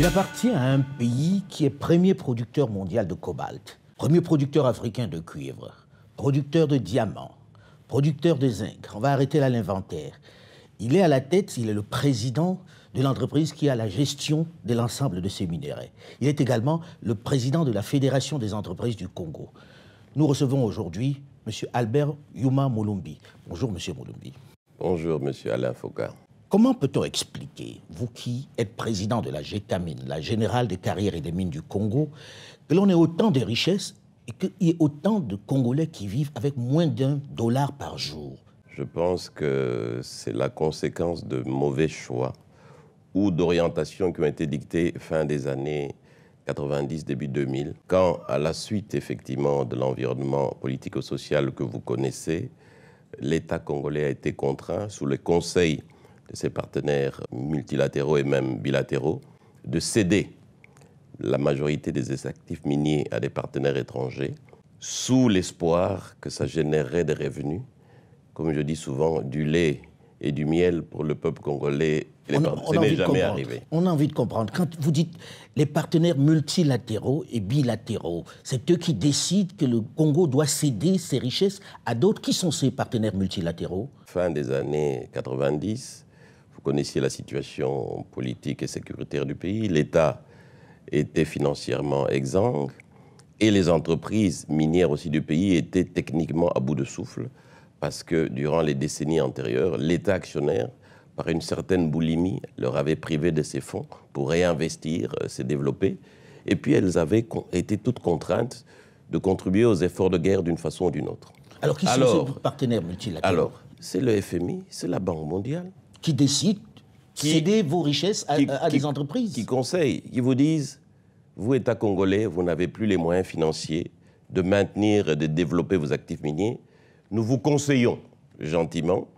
Il appartient à un pays qui est premier producteur mondial de cobalt, premier producteur africain de cuivre, producteur de diamants, producteur de zinc. On va arrêter là l'inventaire. Il est à la tête, il est le président de l'entreprise qui a la gestion de l'ensemble de ces minéraux. Il est également le président de la Fédération des entreprises du Congo. Nous recevons aujourd'hui M. Albert Yuma Mulumbi. Bonjour, M. Mulumbi. Bonjour, M. Alain Foucault. Comment peut-on expliquer, vous qui êtes président de la GECAMINE, la Générale des carrières et des mines du Congo, que l'on ait autant de richesses et qu'il y ait autant de Congolais qui vivent avec moins d'$1 par jour? Je pense que c'est la conséquence de mauvais choix ou d'orientations qui ont été dictées fin des années 90, début 2000, quand, à la suite, effectivement, de l'environnement politico-social que vous connaissez, l'État congolais a été contraint, sous le conseil de ses partenaires multilatéraux et même bilatéraux, de céder la majorité des actifs miniers à des partenaires étrangers, sous l'espoir que ça générerait des revenus, comme je dis souvent, du lait et du miel pour le peuple congolais. Ce n'est jamais arrivé. On a envie de comprendre. Quand vous dites les partenaires multilatéraux et bilatéraux, c'est eux qui décident que le Congo doit céder ses richesses à d'autres. Qui sont ces partenaires multilatéraux? Fin des années 90, vous connaissiez la situation politique et sécuritaire du pays. L'État était financièrement exsangue et les entreprises minières aussi du pays étaient techniquement à bout de souffle parce que durant les décennies antérieures, l'État actionnaire, par une certaine boulimie, leur avait privé de ses fonds pour réinvestir, se développer. Et puis elles avaient été toutes contraintes de contribuer aux efforts de guerre d'une façon ou d'une autre. Alors qui sont ces partenaires multilatéraux? Alors, c'est le FMI, c'est la Banque mondiale. Qui décident de céder vos richesses à des entreprises? Qui conseillent, qui vous disent, vous, État congolais, vous n'avez plus les moyens financiers de maintenir et de développer vos actifs miniers. Nous vous conseillons gentiment.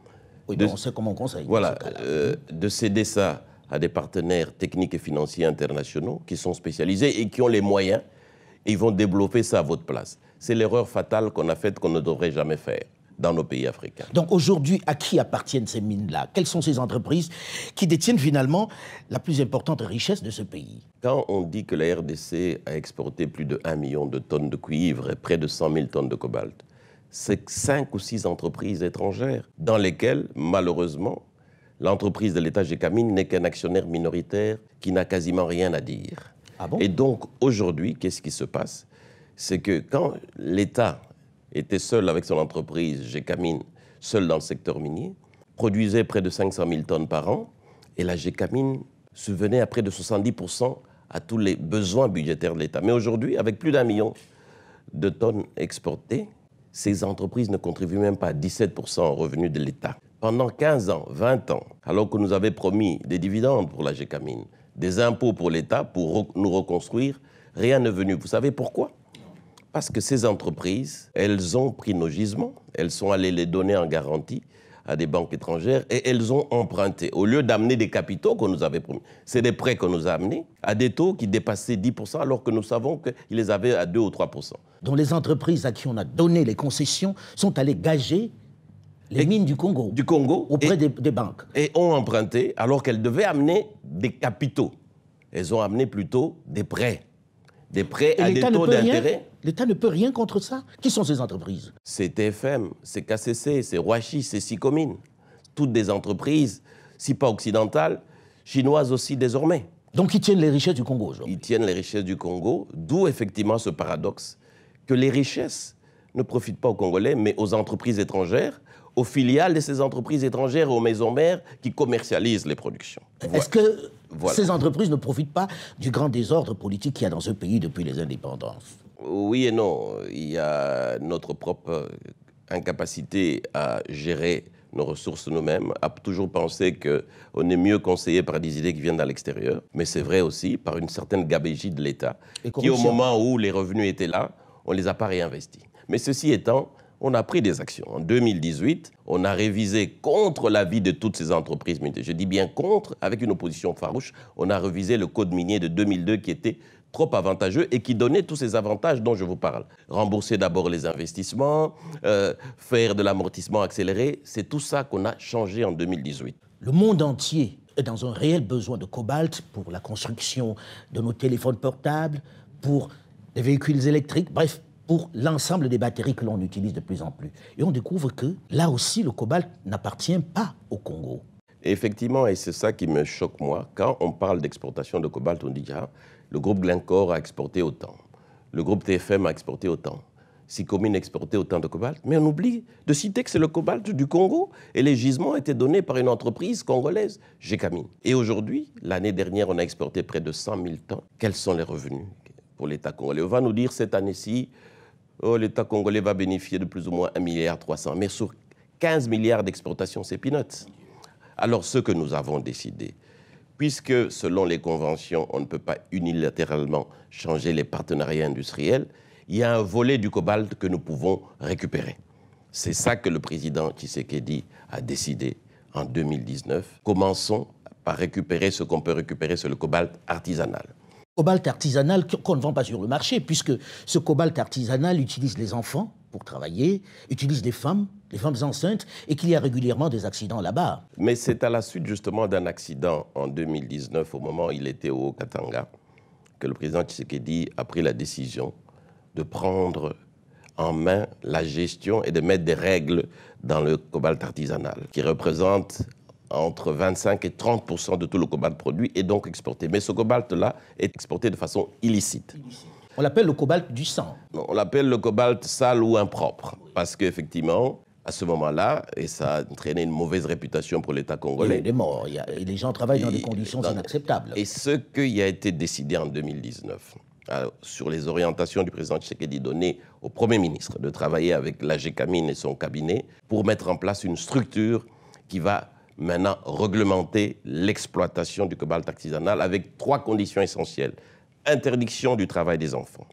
Oui, on sait comment on conseille. Voilà, de céder ça à des partenaires techniques et financiers internationaux qui sont spécialisés et qui ont les moyens et ils vont développer ça à votre place. C'est l'erreur fatale qu'on a faite, qu'on ne devrait jamais faire dans nos pays africains. Donc aujourd'hui, à qui appartiennent ces mines-là? Quelles sont ces entreprises qui détiennent finalement la plus importante richesse de ce pays? Quand on dit que la RDC a exporté plus de 1 million de tonnes de cuivre et près de 100 000 tonnes de cobalt, c'est 5 ou 6 entreprises étrangères dans lesquelles, malheureusement, l'entreprise de l'État GECAMINE n'est qu'un actionnaire minoritaire qui n'a quasiment rien à dire. Ah bon? Et donc, aujourd'hui, qu'est-ce qui se passe? C'est que quand l'État était seul avec son entreprise GECAMINE, seul dans le secteur minier, produisait près de 500 000 tonnes par an, et la GECAMINE subvenait à près de 70% à tous les besoins budgétaires de l'État. Mais aujourd'hui, avec plus d'1 million de tonnes exportées, ces entreprises ne contribuent même pas à 17% aux revenus de l'État. Pendant 15 ans, 20 ans, alors que nous avions promis des dividendes pour la GECAMINE, des impôts pour l'État pour nous reconstruire, rien n'est venu. Vous savez pourquoi? Parce que ces entreprises, elles ont pris nos gisements, elles sont allées les donner en garantie à des banques étrangères et elles ont emprunté. Au lieu d'amener des capitaux qu'on nous avait promis, c'est des prêts qu'on nous a amenés à des taux qui dépassaient 10% alors que nous savons qu'ils les avaient à 2 ou 3%. Donc les entreprises à qui on a donné les concessions sont allées gager les mines du Congo auprès des banques. Et ont emprunté alors qu'elles devaient amener des capitaux. Elles ont amené plutôt des prêts. Des prêts à des taux d'intérêt. L'État ne peut rien contre ça. Qui sont ces entreprises? C'est TFM, c'est KCC, c'est Huachi, c'est Sicomine. Toutes des entreprises, si pas occidentales, chinoises aussi désormais. Donc ils tiennent les richesses du Congo aujourd'hui? Ils tiennent les richesses du Congo, d'où effectivement ce paradoxe que les richesses ne profitent pas aux Congolais, mais aux entreprises étrangères, aux filiales de ces entreprises étrangères et aux maisons mères qui commercialisent les productions. Est-ce que ces entreprises ne profitent pas du grand désordre politique qu'il y a dans ce pays depuis les indépendances? Oui et non. Il y a notre propre incapacité à gérer nos ressources nous-mêmes, à toujours penser qu'on est mieux conseillé par des idées qui viennent de l'extérieur. Mais c'est vrai aussi par une certaine gabégie de l'État, qui au moment où les revenus étaient là, on ne les a pas réinvestis. Mais ceci étant, on a pris des actions. En 2018, on a révisé contre l'avis de toutes ces entreprises minières. Je dis bien contre, avec une opposition farouche, on a révisé le code minier de 2002 qui était trop avantageux et qui donnait tous ces avantages dont je vous parle. Rembourser d'abord les investissements, faire de l'amortissement accéléré, c'est tout ça qu'on a changé en 2018. Le monde entier est dans un réel besoin de cobalt pour la construction de nos téléphones portables, pour les véhicules électriques, bref, pour l'ensemble des batteries que l'on utilise de plus en plus. Et on découvre que là aussi, le cobalt n'appartient pas au Congo. Effectivement, et c'est ça qui me choque moi, quand on parle d'exportation de cobalt, on dit ah, le groupe Glencore a exporté autant, le groupe TFM a exporté autant, Sicomine a exporté autant de cobalt, mais on oublie de citer que c'est le cobalt du Congo et les gisements ont été donnés par une entreprise congolaise, Gécamine. Et aujourd'hui, l'année dernière, on a exporté près de 100 000 tonnes. Quels sont les revenus pour l'État congolais? On va nous dire cette année-ci, oh, l'État congolais va bénéficier de plus ou moins 1,3 milliard, mais sur 15 milliards d'exportations, c'est peanuts. Alors, ce que nous avons décidé, puisque selon les conventions, on ne peut pas unilatéralement changer les partenariats industriels, il y a un volet du cobalt que nous pouvons récupérer. C'est ça que le président Tshisekedi a décidé en 2019. Commençons par récupérer ce qu'on peut récupérer sur le cobalt artisanal. Cobalt artisanal qu'on ne vend pas sur le marché, puisque ce cobalt artisanal utilise les enfants pour travailler, utilise les femmes enceintes, et qu'il y a régulièrement des accidents là-bas. Mais c'est à la suite justement d'un accident en 2019, au moment où il était au Haut-Katanga, que le président Tshisekedi a pris la décision de prendre en main la gestion et de mettre des règles dans le cobalt artisanal, qui représente entre 25 et 30% de tout le cobalt produit et donc exporté. Mais ce cobalt-là est exporté de façon illicite. On l'appelle le cobalt du sang. Non, on l'appelle le cobalt sale ou impropre, parce qu'effectivement, à ce moment-là, et ça a entraîné une mauvaise réputation pour l'État congolais. Il y a des morts, et les gens travaillent dans des conditions inacceptables. Et ce qui a été décidé en 2019, sur les orientations du président Tshisekedi données au Premier ministre, de travailler avec la Gécamine et son cabinet pour mettre en place une structure qui va maintenant réglementer l'exploitation du cobalt artisanal avec 3 conditions essentielles. Interdiction du travail des enfants,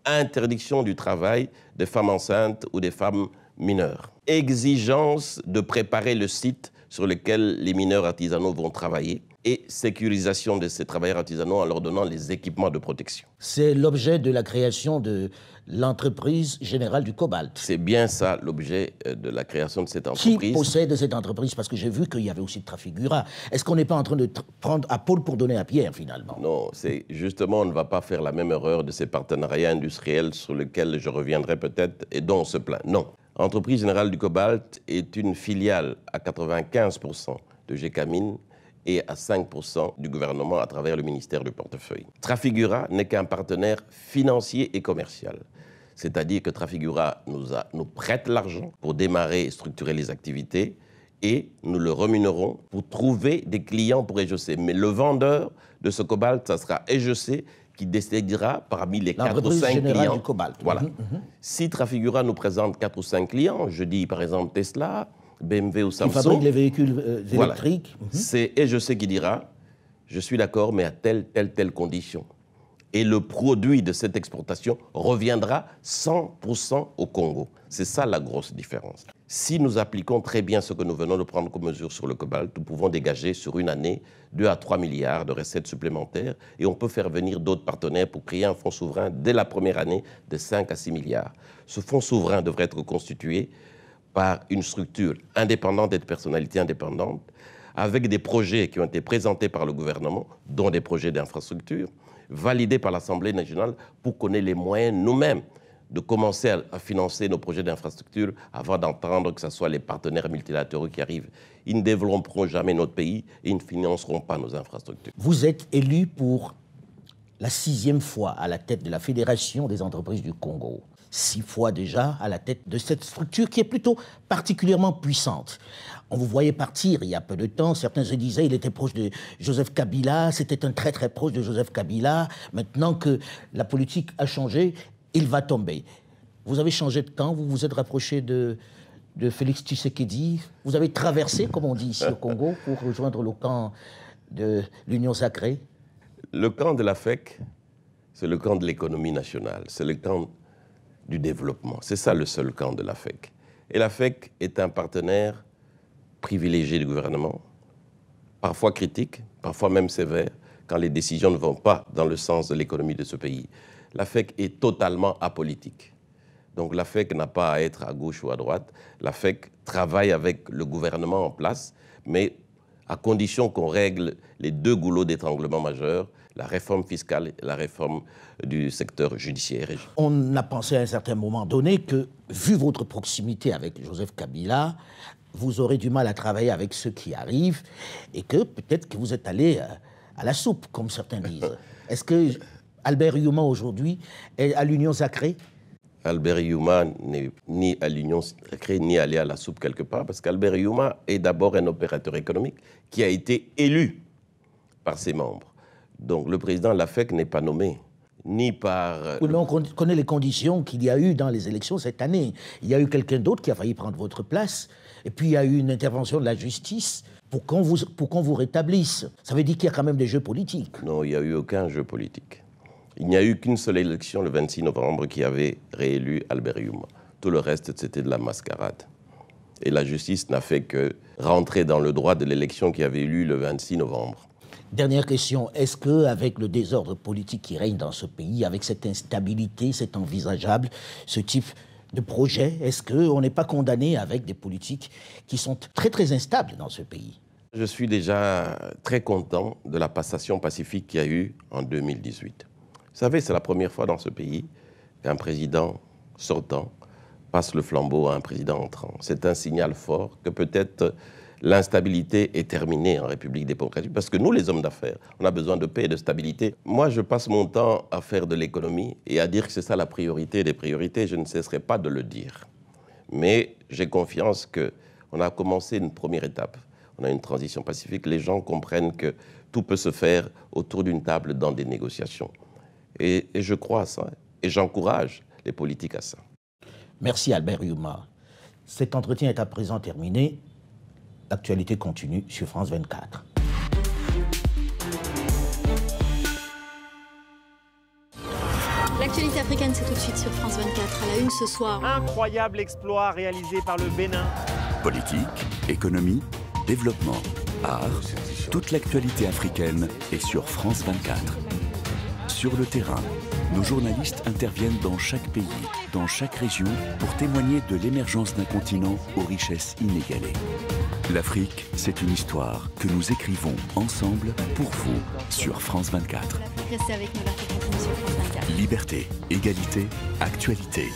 interdiction du travail des femmes enceintes ou des femmes mineures, exigence de préparer le site sur lequel les mineurs artisanaux vont travailler et sécurisation de ces travailleurs artisanaux en leur donnant les équipements de protection. C'est l'objet de la création de l'entreprise générale du cobalt. C'est bien ça l'objet de la création de cette entreprise. Qui possède cette entreprise? Parce que j'ai vu qu'il y avait aussi Trafigura. Est-ce qu'on n'est pas en train de prendre à Paul pour donner à Pierre, finalement? Non, c'est justement, on ne va pas faire la même erreur de ces partenariats industriels sur lesquels je reviendrai peut-être et dont on se plaint. Non. Entreprise générale du cobalt est une filiale à 95% de Gécamine et à 5% du gouvernement à travers le ministère du portefeuille. Trafigura n'est qu'un partenaire financier et commercial. C'est-à-dire que Trafigura nous prête l'argent pour démarrer et structurer les activités et nous le rémunérons pour trouver des clients pour EGC. Mais le vendeur de ce cobalt, ça sera EGC qui décidera parmi les 4 ou 5 clients. Du cobalt. Voilà. Si Trafigura nous présente 4 ou 5 clients, je dis par exemple Tesla, BMW ou Samsung, qui fabrique les véhicules électriques. C'est EGC qui dira, je suis d'accord, mais à telle condition. Et le produit de cette exportation reviendra 100% au Congo. C'est ça la grosse différence. Si nous appliquons très bien ce que nous venons de prendre comme mesure sur le cobalt, nous pouvons dégager sur une année 2 à 3 milliards de recettes supplémentaires et on peut faire venir d'autres partenaires pour créer un fonds souverain dès la première année de 5 à 6 milliards. Ce fonds souverain devrait être constitué par une structure indépendante et de personnalités indépendantes, avec des projets qui ont été présentés par le gouvernement, dont des projets d'infrastructure, validés par l'Assemblée nationale pour qu'on ait les moyens nous-mêmes de commencer à financer nos projets d'infrastructure avant d'entendre que ce soit les partenaires multilatéraux qui arrivent. Ils ne développeront jamais notre pays et ils ne financeront pas nos infrastructures. Vous êtes élu pour la 6e fois à la tête de la Fédération des entreprises du Congo. 6 fois déjà à la tête de cette structure qui est plutôt particulièrement puissante. On vous voyait partir il y a peu de temps, certains se disaient il était proche de Joseph Kabila, c'était un très très proche de Joseph Kabila. Maintenant que la politique a changé, il va tomber. Vous avez changé de camp, vous vous êtes rapproché de Félix Tshisekedi, vous avez traversé, comme on dit ici au Congo, pour rejoindre le camp de l'Union sacrée. Le camp de la FEC, c'est le camp de l'économie nationale, c'est le camp du développement. C'est ça le seul camp de la FEC. Et la FEC est un partenaire privilégié du gouvernement, parfois critique, parfois même sévère, quand les décisions ne vont pas dans le sens de l'économie de ce pays. La FEC est totalement apolitique. Donc la FEC n'a pas à être à gauche ou à droite. La FEC travaille avec le gouvernement en place, mais à condition qu'on règle les deux goulots d'étranglement majeurs, la réforme fiscale et la réforme du secteur judiciaire. On a pensé à un certain moment donné que, vu votre proximité avec Joseph Kabila, vous aurez du mal à travailler avec ceux qui arrivent et que peut-être que vous êtes allé à la soupe, comme certains disent. Est-ce que Albert Youma, aujourd'hui, est à l'Union sacrée? Albert Youma n'est ni à l'Union sacrée, ni allé à la soupe quelque part, parce qu'Albert Youma est d'abord un opérateur économique qui a été élu par ses membres. Donc le président Lafec n'est pas nommé, ni par... Oui, mais on connaît les conditions qu'il y a eu dans les élections cette année. Il y a eu quelqu'un d'autre qui a failli prendre votre place, et puis il y a eu une intervention de la justice pour qu'on vous rétablisse. Ça veut dire qu'il y a quand même des jeux politiques. Non, il n'y a eu aucun jeu politique. Il n'y a eu qu'une seule élection le 26 novembre qui avait réélu Albert Youma. Tout le reste, c'était de la mascarade. Et la justice n'a fait que rentrer dans le droit de l'élection qui avait eu lieu le 26 novembre. Dernière question, est-ce qu'avec le désordre politique qui règne dans ce pays, avec cette instabilité, c'est envisageable, ce type de projet, est-ce qu'on n'est pas condamné avec des politiques qui sont très très instables dans ce pays? Je suis déjà très content de la passation pacifique qu'il y a eu en 2018. Vous savez, c'est la première fois dans ce pays qu'un président sortant passe le flambeau à un président entrant. C'est un signal fort que peut-être l'instabilité est terminée en République démocratique, parce que nous, les hommes d'affaires, on a besoin de paix et de stabilité. Moi, je passe mon temps à faire de l'économie et à dire que c'est ça la priorité des priorités. Je ne cesserai pas de le dire. Mais j'ai confiance qu'on a commencé une première étape. On a une transition pacifique. Les gens comprennent que tout peut se faire autour d'une table dans des négociations. Et je crois à ça. Et j'encourage les politiques à ça. Merci Albert Youma. Cet entretien est à présent terminé. L'actualité continue sur France 24. L'actualité africaine, c'est tout de suite sur France 24. À la une ce soir. Incroyable exploit réalisé par le Bénin. Politique, économie, développement, art, toute l'actualité africaine est sur France 24. Sur le terrain, nos journalistes interviennent dans chaque pays, dans chaque région, pour témoigner de l'émergence d'un continent aux richesses inégalées. L'Afrique, c'est une histoire que nous écrivons ensemble pour vous sur France 24. Restez avec nous, l'Afrique continue sur France 24. Liberté, égalité, actualité.